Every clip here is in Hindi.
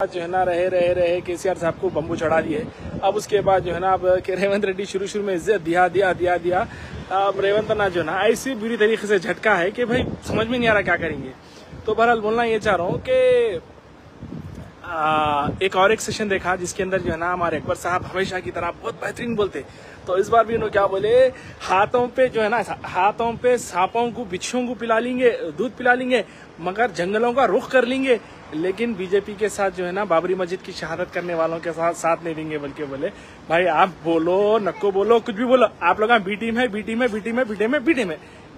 जो है ना रहे केसीआर साहब को बम्बू चढ़ा दिए। अब उसके बाद जो है ना अब रेवंत रेड्डी शुरू में इज्जत दिया। अब रेवंत ना जो है ना ऐसी बुरी तरीके से झटका है कि भाई समझ में नहीं आ रहा क्या करेंगे। तो बहरहाल बोलना ये चाह रहा हूँ कि एक सेशन देखा जिसके अंदर जो है ना हमारे अकबर साहब हमेशा की तरह बहुत बेहतरीन बोलते। तो इस बार भी उन्होंने क्या बोले, हाथों पे जो है ना हाथों पे सांपों को बिच्छुओं को पिला लेंगे, दूध पिला लेंगे, मगर जंगलों का रुख कर लेंगे, लेकिन बीजेपी के साथ जो है ना बाबरी मस्जिद की शहादत करने वालों के साथ नहीं देंगे। बल्कि बोले भाई आप बोलो नको बोलो कुछ भी बोलो, आप लोग बी टीम है।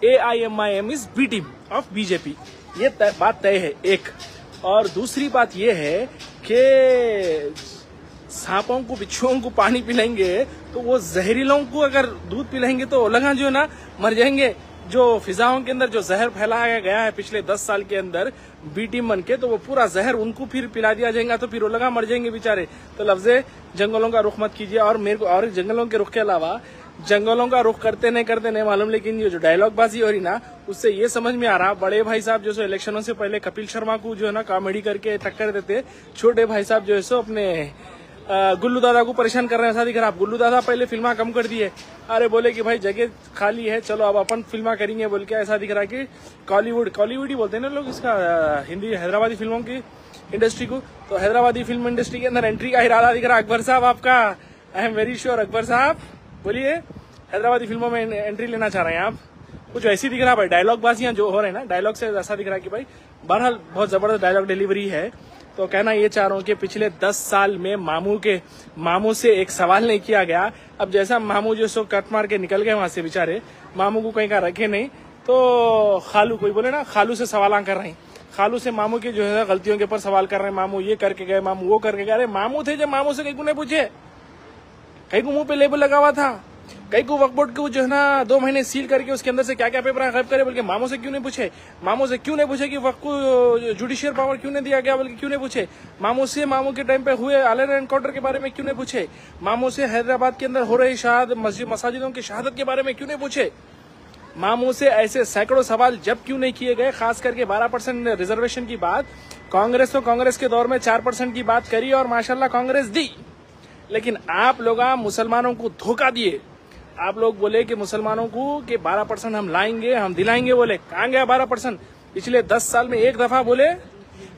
AIMIM is B team of BJP, ये बात तय है एक। और दूसरी बात ये है कि सांपों को बिच्छुओं को पानी पिलाएंगे तो वो जहरीलों को अगर दूध पिलाएंगे तो ओलंगा जो है ना मर जाएंगे। जो फिजाओं के अंदर जो जहर फैलाया गया है पिछले 10 साल के अंदर बी टीम बन के, तो वो पूरा जहर उनको फिर पिला दिया जाएगा तो फिर ओलंगा मर जाएंगे बेचारे। तो लफ्जे जंगलों का रुख मत कीजिए। और मेरे को और जंगलों के रुख के अलावा जंगलों का रुख करते नहीं मालूम, लेकिन ये जो डायलॉग बाजी हो रही ना उससे ये समझ में आ रहा, बड़े भाई साहब जो है इलेक्शनों से पहले कपिल शर्मा को जो है ना कॉमेडी करके टक्कर देते, छोटे भाई साहब जो है सो अपने गुल्लू दादा को परेशान कर रहे हैं। ऐसा दिख रहा, आप गुल्लू दादा पहले फिल्मा कम कर दिए, अरे बोले कि भाई जगह खाली है चलो अब अपन फिल्मा करेंगे बोल के। ऐसा दिख रहा कि कॉलीवुड ही बोलते हैं ना लोग इसका, हिंदी हैदराबादी फिल्मों की इंडस्ट्री को। तो हैदराबादी फिल्म इंडस्ट्री के अंदर एंट्री का इरादा दिख रहा अकबर साहब आपका। I am very sure Akbar साहब, बोलिए हैदराबादी फिल्मों में एंट्री लेना चाह रहे हैं आप? कुछ ऐसी दिख रहा भाई, डायलॉग बाजियां जो हो रहे हैं ना डायलॉग से ऐसा दिख रहा कि भाई बहरहाल बहुत जबरदस्त डायलॉग डिलीवरी है। तो कहना ये चाह रहा हूँ कि पिछले 10 साल में मामू से एक सवाल नहीं किया गया। अब जैसा मामू जो सो कट मार के निकल गए वहां से बेचारे, मामू को कहीं का रखे नहीं, तो खालू कोई बोले ना खालू से सवाल कर रहे हैं, खालू से मामू की जो है गलतियों के ऊपर सवाल कर रहे हैं। मामू ये करके गए, मामू वो करके गए। अरे मामू थे जब मामू से कहीं को नहीं पूछे, कहीं को मुंह पे लेबल लगा हुआ था, कहीं को वक्फ बोर्ड को जो है ना 2 महीने सील करके उसके अंदर से क्या क्या पेपर गायब करे, बल्कि मामू से क्यों नहीं पूछे? मामू से क्यों नहीं पूछे कि वक्फ को जुडिशियल पावर क्यों नहीं दिया गया, बल्कि क्यों नहीं पूछे? मामू के टाइम पे हुए आलर एनकाउंटर के बारे में क्यों नहीं पूछे? मामू से हैदराबाद के अंदर हो रही मसाजिदों की शहादत के बारे में क्यों नहीं पूछे? मामू से ऐसे सैकड़ों सवाल जब क्यों नहीं किए गए? खास करके 12% रिजर्वेशन की बात कांग्रेस के दौर में 4% की बात करी और माशाल्लाह कांग्रेस दी, लेकिन आप लोग मुसलमानों को धोखा दिए। आप लोग बोले कि मुसलमानों को कि 12% हम लाएंगे, हम दिलाएंगे, बोले कहां गया 12%? पिछले 10 साल में एक दफा बोले,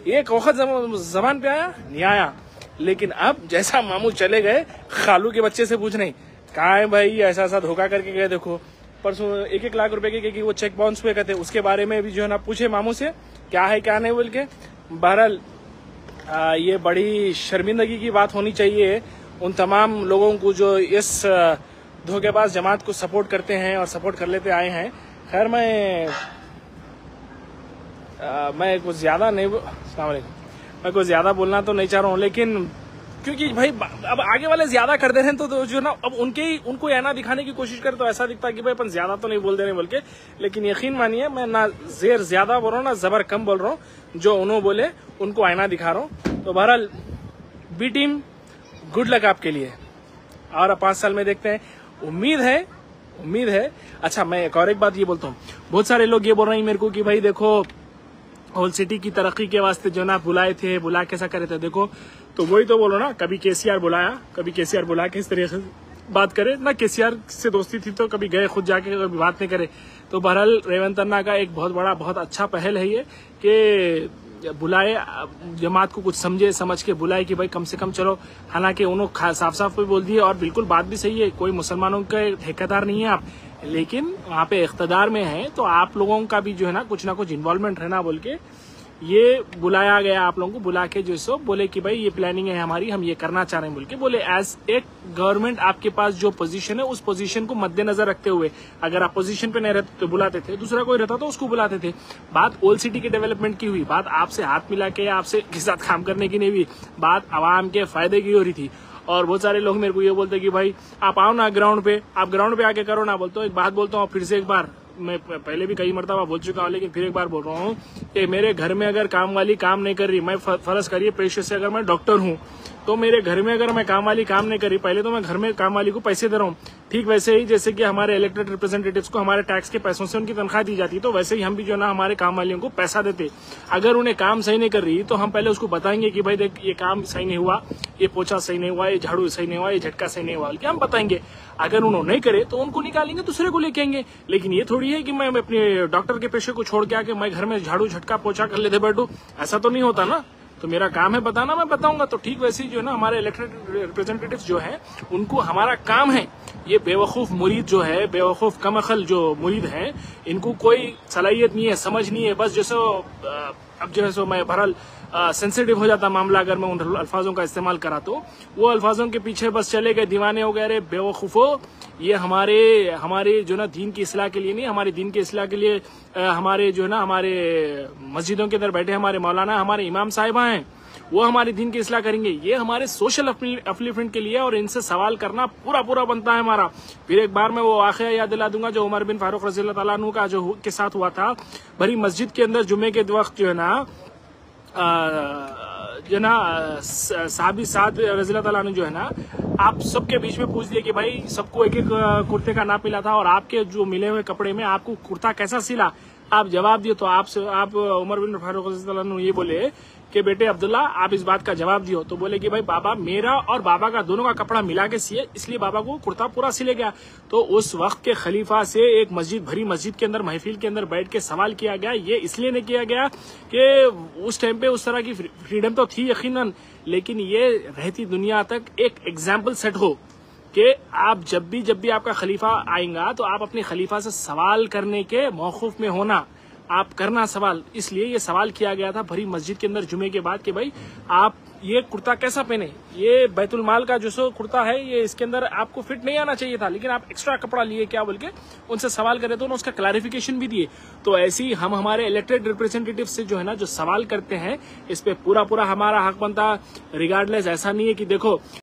एक वक्त जबान पे आया नहीं आया। लेकिन अब जैसा मामू चले गए, खालू के बच्चे से पूछ नहीं कहाँ है भाई, ऐसा धोखा करके गए। देखो परसों 1-1 लाख रुपए के वो चेक बाउंस हुए कहते, उसके बारे में भी जो है ना पूछे मामू से क्या है क्या नहीं बोल के। बहरहाल ये बड़ी शर्मिंदगी की बात होनी चाहिए उन तमाम लोगों को जो इस धोखेबाज जमात को सपोर्ट करते हैं और सपोर्ट कर लेते आए हैं। खैर मैं कुछ ज्यादा नहीं, मैं कुछ ज्यादा बोलना तो नहीं चाह रहा हूँ, लेकिन क्योंकि भाई अब आगे वाले ज्यादा कर दे रहे हैं तो जो ना अब उनको ऐना दिखाने की कोशिश करे तो ऐसा दिखता है कि भाई अपन ज्यादा तो नहीं बोल दे रहे बोल के। लेकिन यकीन मानिए मैं ना जेर ज्यादा बोल रहा हूँ ना जबर कम बोल रहा हूँ, जो उन्होंने बोले उनको आईना दिखा रहा हूँ। तो बहरहाल बी टीम गुड लक आपके लिए, और 5 साल में देखते हैं। उम्मीद है। अच्छा मैं एक बात ये बोलता हूँ, बहुत सारे लोग ये बोल रहे हैं मेरे को कि भाई देखो होल सिटी की तरक्की के वास्ते जो ना बुलाए थे, बुला कैसा करे थे। देखो तो वही तो बोलो ना, कभी केसीआर बुला के इस तरीके से बात करे ना, केसीआर से दोस्ती थी तो कभी गए खुद जाके कभी बात नहीं करे। तो बहरहाल रेवंत अन्ना का एक बहुत अच्छा पहल है ये कि बुलाए, जमात को कुछ समझ के बुलाए कि भाई कम से कम चलो। हालांकि उन्होंने साफ भी बोल दिए और बिल्कुल बात भी सही है, कोई मुसलमानों के ठेकेदार नहीं है आप, लेकिन वहाँ पे इख्तदार में है तो आप लोगों का भी जो है ना कुछ इन्वॉल्वमेंट रहना बोल के ये बुलाया गया। आप लोगों को बुला के जो सो बोले कि भाई ये प्लानिंग है हमारी, हम ये करना चाह रहे हैं बोल के बोले। एज एक गवर्नमेंट आपके पास जो पोजीशन है उस पोजीशन को मद्देनजर रखते हुए, अगर आप पोजीशन पे नहीं रहते तो बुलाते थे, दूसरा कोई रहता तो उसको बुलाते थे। बात ओल्ड सिटी के डेवलपमेंट की हुई, बात आपसे हाथ मिला के आपसे के साथ काम करने की नहीं हुई, बात आवाम के फायदे की हो रही थी। और बहुत सारे लोग मेरे को ये बोलते कि भाई आप आओ ना ग्राउंड पे, आप ग्राउंड पे आके करो ना। बोलते हो एक बात बोलता हूँ फिर से, एक बार मैं पहले भी कई मरतबा बोल चुका हूँ लेकिन फिर एक बार बोल रहा हूँ कि मेरे घर में अगर काम वाली काम नहीं कर रही, मैं फर्ज करिए पेशे से अगर मैं डॉक्टर हूँ तो मेरे घर में अगर मैं काम वाली काम नहीं कर रही, पहले तो मैं घर में काम वाली को पैसे दे रहा हूँ, ठीक वैसे ही जैसे कि हमारे इलेक्टेड रिप्रेजेंटेटिव्स को हमारे टैक्स के पैसों से उनकी तनख्वाह दी जाती है, तो वैसे ही हम भी जो है ना हमारे काम वालियों को पैसा देते। अगर उन्हें काम सही नहीं कर रही तो हम पहले उसको बताएंगे कि भाई देख ये काम सही नहीं हुआ, ये पोछा सही नहीं हुआ, ये झाड़ू सही नहीं हुआ, ये झटका सही नहीं हुआ, बल्कि हम बताएंगे। अगर उन्होंने नहीं करे तो उनको निकालेंगे, दूसरे को लेके आएंगे। लेकिन ये थोड़ी है कि मैं अपने डॉक्टर के पेशे को छोड़ के आके मैं घर में झाड़ू झटका पोछा कर लेते बैठू, ऐसा तो नहीं होता ना। तो मेरा काम है बताना, मैं बताऊंगा। तो ठीक वैसे ही जो है ना हमारे इलेक्टेड रिप्रेजेंटेटिव्स जो है उनको हमारा काम है, ये बेवकूफ मुरीद जो है, बेवकूफ कमअकल जो मुरीद है, इनको कोई सलाहियत नहीं है, समझ नहीं है। बस जैसे अब जो है सो मैं बहरहाल सेंसिटिव हो जाता मामला अगर मैं उन अल्फाजों का इस्तेमाल करा, तो वो अल्फाजों के पीछे बस चले गए, दीवाने हो गए। अरे बेवकूफो, ये हमारे जो ना दीन की इस्लाह के लिए नहीं, हमारे दीन की इस्लाह के लिए हमारे जो है ना हमारे मस्जिदों के अंदर बैठे हमारे मौलाना, हमारे इमाम साहिबा हैं, वो हमारे दीन की इस्लाह करेंगे। ये हमारे सोशल अपलिफ्टमेंट के लिए, और इनसे सवाल करना पूरा बनता है हमारा। फिर एक बार मैं वो वाक़या याद दिला दूंगा जो उमर बिन फारूक रज़ी अल्लाह तआला अन्हु का जो के साथ हुआ था। भरी मस्जिद के अंदर जुम्मे के वक्त जो है ना साहबी साद रज़ी अल्लाह तआला अन्हु जो है ना, आप सबके बीच में पूछ दिया कि भाई सबको एक एक कुर्ते का नाप मिला था और आपके जो मिले हुए कपड़े में आपको कुर्ता कैसा सिला, आप जवाब दिए। तो आप उमर बिन फारूक रज़ी अल्लाह अन्हु ये बोले कि बेटे अब्दुल्ला आप इस बात का जवाब दियो। तो बोले कि भाई बाबा मेरा और बाबा का दोनों का कपड़ा मिला के सिए, इसलिए बाबा को कुर्ता पूरा सिले गया। तो उस वक्त के खलीफा से एक भरी मस्जिद के अंदर महफिल के अंदर बैठ के सवाल किया गया। ये इसलिए नहीं किया गया कि उस टाइम पे उस तरह की फ्रीडम तो थी यकीनन, लेकिन ये रहती दुनिया तक एक एग्जाम्पल सेट हो कि आप जब भी आपका खलीफा आएगा तो आप अपने खलीफा से सवाल करने के मौकूफ में होना, आप करना सवाल। इसलिए ये सवाल किया गया था भरी मस्जिद के अंदर जुमे के बाद कि भाई आप ये कुर्ता कैसा पहने, ये बैतुल माल का जो सो कुर्ता है ये इसके अंदर आपको फिट नहीं आना चाहिए था, लेकिन आप एक्स्ट्रा कपड़ा लिए क्या बोल के उनसे सवाल करे तो उन्होंने उसका क्लैरिफिकेशन भी दिए। तो ऐसे ही हम हमारे इलेक्टेड रिप्रेजेंटेटिव से जो है ना जो सवाल करते हैं, इस पे पूरा हमारा हक बनता, रिगार्डलेस। ऐसा नहीं है कि देखो